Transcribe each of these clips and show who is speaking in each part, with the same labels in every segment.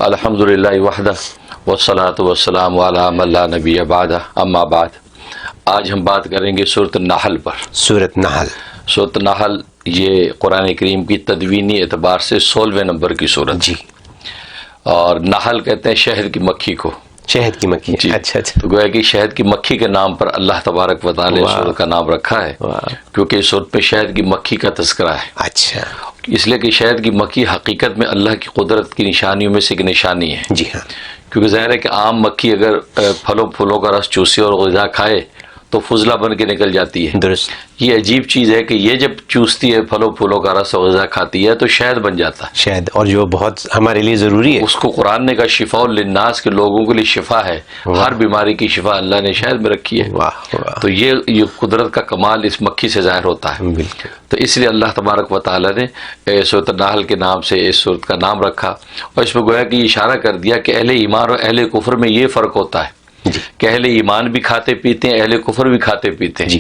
Speaker 1: الحمدللہ وحدہ والصلاۃ والسلام علی من لا نبی بعدہ، اما بعد۔ آج ہم بات کریں گے سورۃ النحل پر۔
Speaker 2: سورۃ نحل،
Speaker 1: سورۃ النحل یہ قرآن کریم کی تدوینی اعتبار سے 16ویں نمبر کی سورت
Speaker 2: جی،
Speaker 1: اور نحل کہتے ہیں شہد کی مکھی کو۔
Speaker 2: شہد کی مکھی،
Speaker 1: جی،
Speaker 2: اچھا اچھا،
Speaker 1: تو گویا کہ شہد کی مکھی کے نام پر اللہ تبارک و تعالی نے سورت کا نام رکھا ہے، کیونکہ اس سورت میں شہد کی مکھی کا تذکرہ ہے۔
Speaker 2: اچھا،
Speaker 1: اس لیے کہ شہد کی مکھی حقیقت میں اللہ کی قدرت کی نشانیوں میں سے ایک نشانی ہے۔
Speaker 2: جی ہاں،
Speaker 1: کیونکہ ظاہر ہے کہ عام مکھی اگر پھلوں پھولوں کا رس چوسے اور غذا کھائے تو فضلہ بن کے نکل جاتی ہے۔
Speaker 2: درست،
Speaker 1: یہ عجیب چیز ہے کہ یہ جب چوستی ہے پھلوں پھولوں کا رس اور غذا کھاتی ہے تو شہد بن جاتا ہے
Speaker 2: شہد، اور جو بہت ہمارے لیے ضروری ہے۔
Speaker 1: اس کو قرآن نے کہا شفاء للناس، کے لوگوں کے لیے شفا ہے، ہر بیماری کی شفا اللہ نے شہد میں رکھی ہے۔
Speaker 2: واہ واہ،
Speaker 1: تو یہ قدرت کا کمال اس مکھی سے ظاہر ہوتا ہے۔
Speaker 2: بالکل،
Speaker 1: تو اس لیے اللہ تبارک و تعالی نے سورۃ النحل کے نام سے اس سورت کا نام رکھا، اور اس میں گویا کہ یہ اشارہ کر دیا کہ اہل ایمان اور اہل کفر میں یہ فرق ہوتا ہے کہ اہل ایمان بھی کھاتے پیتے ہیں، اہل کفر بھی کھاتے پیتے ہیں،
Speaker 2: جی،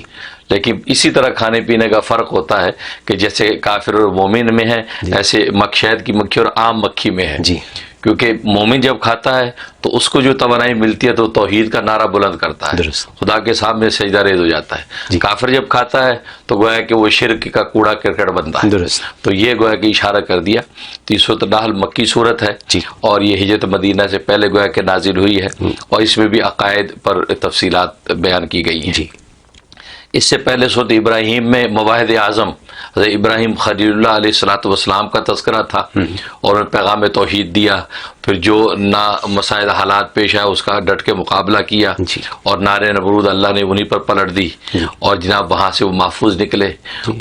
Speaker 1: لیکن اسی طرح کھانے پینے کا فرق ہوتا ہے کہ جیسے کافر اور مومن میں ہے ایسے شہد کی مکھی اور عام مکھی میں ہے۔
Speaker 2: جی،
Speaker 1: کیونکہ مومن جب کھاتا ہے تو اس کو جو توانائی ملتی ہے تو توحید کا نعرہ بلند کرتا ہے،
Speaker 2: درست،
Speaker 1: خدا کے سامنے سجدہ ریز ہو جاتا ہے۔
Speaker 2: جی،
Speaker 1: کافر جب کھاتا ہے تو گویا کہ وہ شرک کا کوڑا کرکٹ بنتا ہے۔
Speaker 2: درست،
Speaker 1: تو یہ گویا کہ اشارہ کر دیا۔ تو یہ سورۃ النحل مکی صورت ہے،
Speaker 2: جی،
Speaker 1: اور یہ ہجرت مدینہ سے پہلے گویا کہ نازل ہوئی ہے، اور اس میں بھی عقائد پر تفصیلات بیان کی گئی ہیں۔
Speaker 2: جی،
Speaker 1: اس سے پہلے سورۃ ابراہیم میں مواہد اعظم حضرت ابراہیم خلیل اللہ علیہ الصلوۃ والسلام کا تذکرہ تھا، اور انہوں نے پیغام توحید دیا، پھر جو مسائل حالات پیش آئے اس کا ڈٹ کے مقابلہ کیا،
Speaker 2: جی،
Speaker 1: اور نار نمرود اللہ نے انہی پر پلٹ دی، اور جناب وہاں سے وہ محفوظ نکلے۔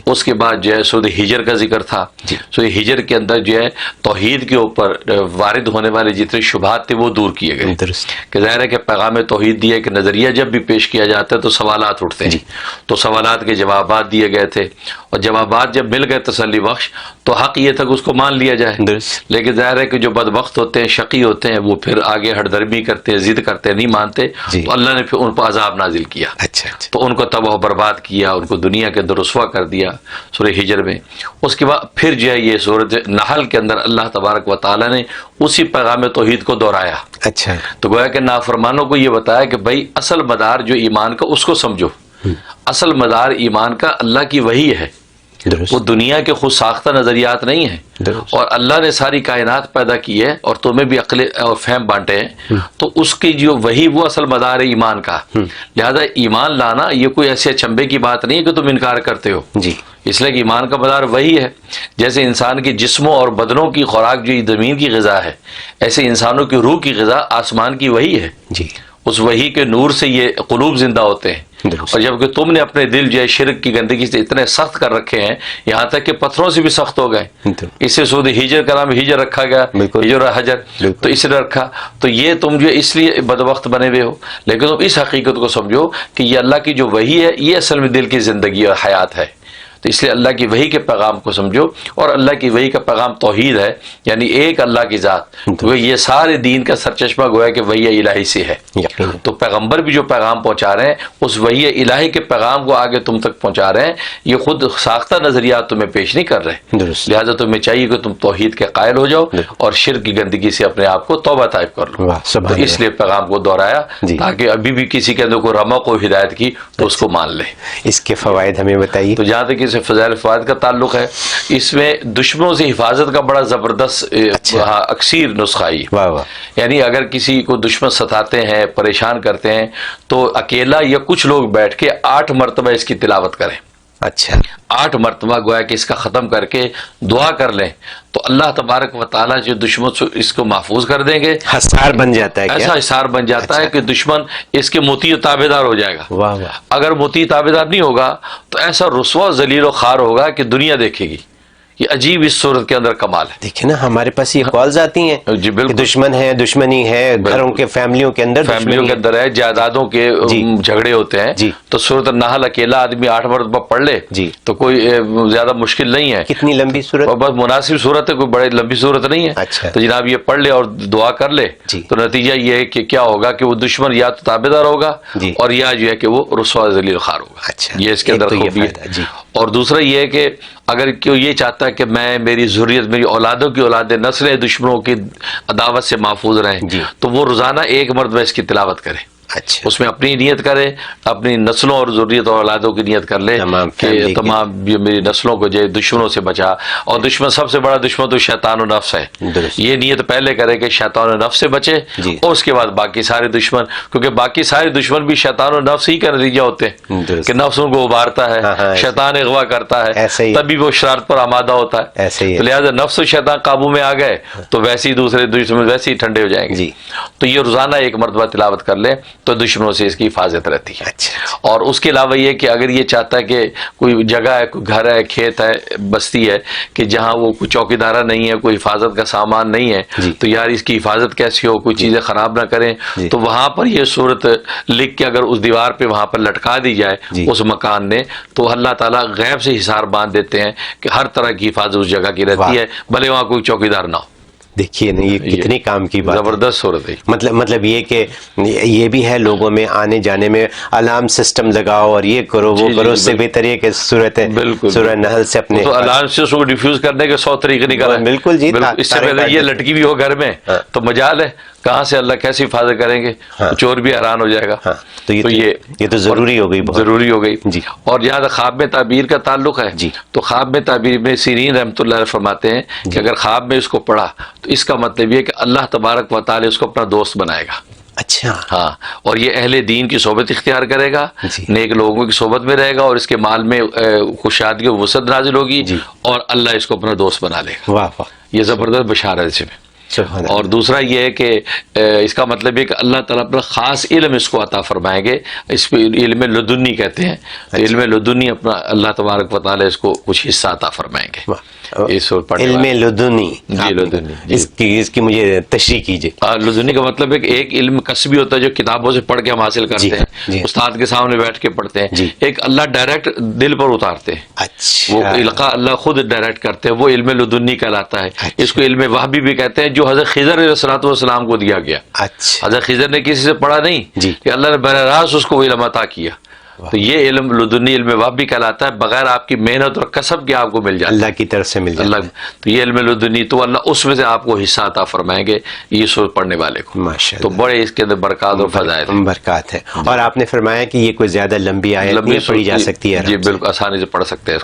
Speaker 1: اس کے بعد جو ہے سورۃ ہجر کا ذکر تھا۔ سورۃ ہجر کے اندر جو ہے توحید کے اوپر وارد ہونے والے جتنے شبہات تھے وہ دور کیے گئے،
Speaker 2: درست،
Speaker 1: کہ ظاہر ہے کہ پیغام توحید دیا کہ نظریہ جب بھی پیش کیا جاتا ہے تو سوالات اٹھتے ہیں، تو سوالات کے جوابات دیے گئے تھے، اور جوابات جب مل گئے تسلی بخش تو حق یہ تھا کہ اس کو مان لیا جائے۔
Speaker 2: درست،
Speaker 1: لیکن ظاہر ہے کہ جو بدبخت ہوتے ہیں، شقی ہوتے ہیں، وہ پھر آگے ہٹ درمی کرتے ہیں، ضد کرتے ہیں، نہیں مانتے، تو اللہ نے پھر ان پر عذاب نازل کیا،
Speaker 2: اچھا اچھا،
Speaker 1: تو ان کو تباہ و برباد کیا، ان کو دنیا کے اندر رسوا کر دیا سورہ ہجر میں۔ اس کے بعد پھر جو ہے یہ سورۃ نحل کے اندر اللہ تبارک و تعالی نے اسی پیغام توحید کو دہرایا۔
Speaker 2: اچھا،
Speaker 1: تو گویا کہ نافرمانوں کو یہ بتایا کہ بھائی اصل مدار جو ایمان کا اس کو سمجھو، اصل مدار ایمان کا اللہ کی وحی ہے،
Speaker 2: درست،
Speaker 1: وہ دنیا کے خود ساختہ نظریات نہیں ہیں،
Speaker 2: درست،
Speaker 1: اور اللہ نے ساری کائنات پیدا کی ہے اور تمہیں بھی عقل اور فہم بانٹے ہیں، تو اس کی جو وہی وہ اصل مدار ہے ایمان کا۔ لہذا ایمان لانا یہ کوئی ایسے اچنبے کی بات نہیں ہے کہ تم انکار کرتے ہو،
Speaker 2: جی،
Speaker 1: اس لیے کہ ایمان کا مدار وہی ہے۔ جیسے انسان کے جسموں اور بدنوں کی خوراک جو زمین کی غذا ہے، ایسے انسانوں کی روح کی غذا آسمان کی وہی ہے،
Speaker 2: جی،
Speaker 1: اس وحی کے نور سے یہ قلوب زندہ ہوتے ہیں۔
Speaker 2: درست،
Speaker 1: اور جبکہ تم نے اپنے دل جو ہے شرک کی گندگی سے اتنے سخت کر رکھے ہیں، یہاں تک کہ پتھروں سے بھی سخت ہو گئے، اسے سورۃ ہجر کا نام ہجر رکھا گیا،
Speaker 2: بالکل،
Speaker 1: ہجر حجر، تو اس نے رکھا۔ تو یہ تم جو اس لیے بدبخت بنے ہوئے ہو، لیکن تم اس حقیقت کو سمجھو کہ یہ اللہ کی جو وحی ہے یہ اصل میں دل کی زندگی اور حیات ہے۔ تو اس لیے اللہ کی وحی کے پیغام کو سمجھو، اور اللہ کی وحی کا پیغام توحید ہے، یعنی ایک اللہ کی ذات، وہ یہ سارے دین کا سرچشمہ گویا کہ وحی الہی سے ہے۔ تو پیغمبر بھی جو پیغام پہنچا رہے ہیں اس وحی الہی کے پیغام کو آگے تم تک پہنچا رہے ہیں، یہ خود ساختہ نظریات تمہیں پیش نہیں کر رہے۔
Speaker 2: درست،
Speaker 1: لہٰذا تمہیں چاہیے کہ تم توحید کے قائل ہو جاؤ اور شرک کی گندگی سے اپنے آپ کو توبہ طائب کر لو۔ تو اس لیے پیغام کو دہرایا تاکہ ابھی بھی کسی کے اندر کوئی رمق و ہدایت کی تو اس کو مان لے۔
Speaker 2: اس کے فوائد ہمیں بتائیے۔
Speaker 1: تو جہاں تک اس فضائل فوائد کا تعلق ہے، اس میں دشمنوں سے حفاظت کا بڑا زبردست اکثیر نسخہ ہی، یعنی اگر کسی کو دشمن ستاتے ہیں، پریشان کرتے ہیں، تو اکیلا یا کچھ لوگ بیٹھ کے 8 مرتبہ اس کی تلاوت کریں۔
Speaker 2: اچھا،
Speaker 1: 8 مرتبہ گویا کہ اس کا ختم کر کے دعا کر لیں تو اللہ تبارک و تعالیٰ جو دشمن سے اس کو محفوظ کر دیں گے۔
Speaker 2: حصار بن جاتا ہے،
Speaker 1: ایسا حصار بن جاتا ہے کہ دشمن اس کے مطیع تابع دار ہو جائے گا۔
Speaker 2: واہ واہ،
Speaker 1: اگر مطیع تابع دار نہیں ہوگا تو ایسا رسوا ذلیل و خوار ہوگا کہ دنیا دیکھے گی۔ یہ عجیب اس صورت کے اندر کمال ہے۔
Speaker 2: دیکھیں نا ہمارے پاس یہ کالز آتی ہیں
Speaker 1: جی بالکل،
Speaker 2: دشمن ہے، دشمنی ہے، گھروں کے فیملیوں کے اندر
Speaker 1: ہے، جائیدادوں کے جھگڑے ہوتے ہیں، تو سورۃ النحل اکیلا آدمی 8 مرتبہ پڑھ لے تو کوئی زیادہ مشکل نہیں ہے۔
Speaker 2: کتنی لمبی صورت؟
Speaker 1: اور بس مناسب صورت ہے، کوئی بڑی لمبی صورت نہیں ہے۔
Speaker 2: اچھا،
Speaker 1: تو جناب یہ پڑھ لے اور دعا کر لے تو نتیجہ یہ ہے کہ کیا ہوگا کہ وہ دشمن یا تو تابع دار ہوگا اور یا جو ہے کہ وہ رسوا ذلیل خوار ہوگا۔ یہ اس کے اندر خوبی ہے۔ اور دوسرا یہ ہے کہ اگر کوئی یہ چاہتا چاہتا ہے کہ میں میری ذریت میری اولادوں کی اولادیں نسلیں دشمنوں کی عداوت سے محفوظ رہیں
Speaker 2: جی.
Speaker 1: تو وہ روزانہ ایک مرتبہ اس کی تلاوت کرے.
Speaker 2: اچھا
Speaker 1: اس میں اپنی نیت کرے, اپنی نسلوں اور ذریت اور اولادوں کی نیت کر لے کہ تمام میری نسلوں کو جو دشمنوں سے بچا. اور دشمن سب سے بڑا دشمن تو شیطان و نفس ہے. یہ نیت پہلے کرے کہ شیطان و نفس سے بچے
Speaker 2: جی.
Speaker 1: اور اس کے بعد باقی سارے دشمن, کیونکہ باقی سارے دشمن بھی شیطان و نفس ہی کا نتیجہ ہوتے ہیں کہ نفس ان کو ابھارتا ہے, شیطان اغوا کرتا ہے, تبھی وہ شرارت پر آمادہ ہوتا ہے. تو لہٰذا نفس و شیطان قابو میں آ گئے تو ویسے ہی دوسرے دشمن ویسے ہی ٹھنڈے ہو جائیں گے. تو یہ روزانہ ایک مرتبہ تلاوت کر لے تو دشمنوں سے اس کی حفاظت رہتی ہے. اور اس کے علاوہ یہ کہ اگر یہ چاہتا ہے کہ کوئی جگہ ہے, کوئی گھر ہے, کھیت ہے, بستی ہے کہ جہاں وہ کوئی چوکی دارہ نہیں ہے, کوئی حفاظت کا سامان نہیں ہے, تو یار اس کی حفاظت کیسی ہو, کوئی چیزیں خراب نہ کریں, تو وہاں پر یہ صورت لکھ کے اگر اس دیوار پہ وہاں پر لٹکا دی جائے اس مکان نے, تو اللہ تعالیٰ غیب سے حصار باندھ دیتے ہیں کہ ہر طرح کی حفاظت اس جگہ کی رہتی ہے, بھلے وہاں کوئی چوکی دار نہ ہو.
Speaker 2: دیکھیے نا یہ کتنی کام کی بات,
Speaker 1: زبردست صورت ہے.
Speaker 2: مطلب یہ کہ یہ بھی ہے لوگوں میں آنے جانے میں الارم سسٹم لگاؤ اور یہ کرو وہ کرو, اس سے بہتر یہ کہ صورت سورہ نحل سے اپنے
Speaker 1: تو الارم سے اس کو ڈیفیوز کرنے کے 100 طریقے نکالے.
Speaker 2: بالکل جی,
Speaker 1: اس سے پہلے یہ لٹکی بھی ہو گھر میں تو مجال ہے کہاں سے اللہ کیسی حفاظت کریں گے, چور بھی حیران ہو جائے گا.
Speaker 2: تو یہ تو ضروری ہو گئی,
Speaker 1: ضروری ہو گئی
Speaker 2: جی.
Speaker 1: اور جہاں تک خواب میں تعبیر کا تعلق ہے تو خواب میں تعبیر میں سیرین رحمۃ اللہ علیہ فرماتے ہیں کہ اگر خواب میں اس کو پڑھا تو اس کا مطلب یہ کہ اللہ تبارک و تعالی اس کو اپنا دوست بنائے گا.
Speaker 2: اچھا
Speaker 1: ہاں, اور یہ اہل دین کی صحبت اختیار کرے گا, نیک لوگوں کی صحبت میں رہے گا, اور اس کے مال میں خوشحادی و وسعت نازل ہوگی, اور اللہ اس کو اپنا دوست بنا لے گا.
Speaker 2: واہ واہ,
Speaker 1: یہ زبردست بشارت ہے اس میں. اور دوسرا یہ ہے کہ اس کا مطلب ہے کہ اللہ تعالیٰ اپنا خاص علم اس کو عطا فرمائیں گے, اس پہ علم لدنی کہتے ہیں. علم لدنی اپنا اللہ تبارک و تعالیٰ اس کو کچھ حصہ عطا فرمائیں گے.
Speaker 2: علم لدنی, اس کی مجھے تشریح کیجیے.
Speaker 1: لدنی کا مطلب ہے کہ ایک علم کسبی ہوتا ہے جو کتابوں سے پڑھ کے ہم حاصل کرتے ہیں, استاد کے سامنے بیٹھ کے پڑھتے ہیں. ایک اللہ ڈائریکٹ دل پر اتارتے ہیں, وہ علقہ اللہ خود ڈائریکٹ کرتے ہیں, وہ علم لدنی کہلاتا ہے. اس کو علم وحبی بھی کہتے ہیں, جو حضرت خضر علیہ الصلوۃ والسلام کو دیا گیا. حضرت خضر نے کسی سے پڑھا نہیں کہ اللہ نے براہ راست اس کو علم عطا کیا. تو یہ علم لدنی علم وحبی کہلاتا ہے, بغیر آپ کی محنت اور کسب کے آپ کو مل جاتا ہے,
Speaker 2: اللہ کی طرف سے مل جاتا ہے.
Speaker 1: تو یہ علم لدنی تو اللہ اس میں سے آپ کو حصہ عطا فرمائیں گے یہ سورت پڑھنے والے کو.
Speaker 2: ماشاءاللہ,
Speaker 1: تو بڑے اس کے اندر برکات اور فضائل
Speaker 2: برکات ہے. اور آپ نے فرمایا کہ یہ کوئی زیادہ لمبی آیت نہیں پڑھی جا سکتی ہے.
Speaker 1: جی بالکل, آسانی سے پڑھ سکتے ہیں.